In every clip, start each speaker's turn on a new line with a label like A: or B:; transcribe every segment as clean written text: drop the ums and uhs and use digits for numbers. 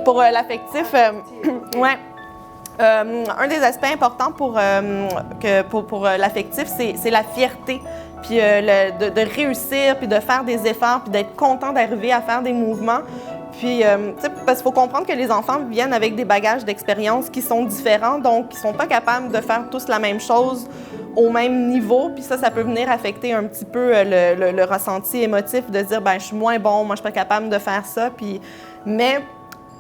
A: Pour l'affectif, ouais. Un des aspects importants pour l'affectif, c'est la fierté, puis de réussir, puis de faire des efforts, puis d'être content d'arriver à faire des mouvements. Puis, parce qu'il faut comprendre que les enfants viennent avec des bagages d'expérience qui sont différents, donc ils ne sont pas capables de faire tous la même chose au même niveau. Puis ça peut venir affecter un petit peu le ressenti émotif de dire, ben je suis moins bon, moi je suis pas capable de faire ça. Mais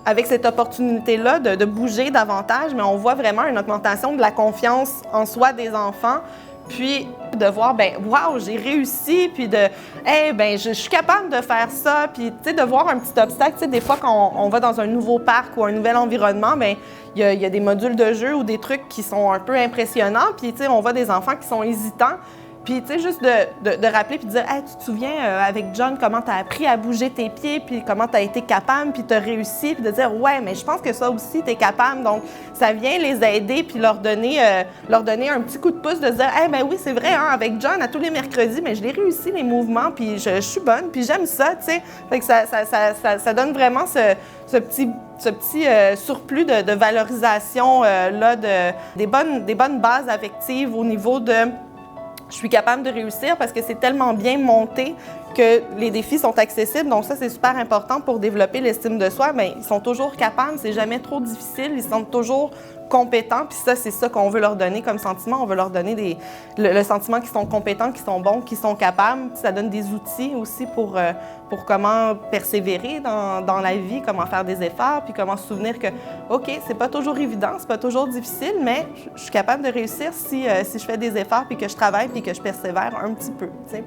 A: avec cette opportunité-là de bouger davantage, mais on voit vraiment une augmentation de la confiance en soi des enfants. Puis de voir, ben wow, j'ai réussi, puis je suis capable de faire ça, puis tu sais, de voir un petit obstacle. Tu sais, des fois, quand on va dans un nouveau parc ou un nouvel environnement, ben il y a des modules de jeu ou des trucs qui sont un peu impressionnants, puis tu sais, on voit des enfants qui sont hésitants. Puis, tu sais, juste de rappeler puis de dire, hey, tu te souviens avec John, comment tu as appris à bouger tes pieds, puis comment tu as été capable, puis tu as réussi, puis de dire, ouais, mais je pense que ça aussi, tu es capable. Donc, ça vient les aider, puis leur donner un petit coup de pouce, de dire, hey, ben oui, c'est vrai, hein, avec John, à tous les mercredis, mais je l'ai réussi, les mouvements, puis je suis bonne, puis j'aime ça, tu sais. Fait que ça donne vraiment ce petit surplus de valorisation là, des bonnes bases affectives au niveau de je suis capable de réussir parce que c'est tellement bien monté que les défis sont accessibles. Donc ça, c'est super important pour développer l'estime de soi. Bien, ils sont toujours capables, c'est jamais trop difficile, ils sont toujours compétents. Puis ça, c'est ça qu'on veut leur donner comme sentiment. On veut leur donner le sentiment qu'ils sont compétents, qu'ils sont bons, qu'ils sont capables. Ça donne des outils aussi pour comment persévérer dans la vie, comment faire des efforts, puis comment se souvenir que, OK, c'est pas toujours évident, c'est pas toujours difficile, mais je suis capable de réussir si je fais des efforts, puis que je travaille, puis que je persévère un petit peu, tu sais.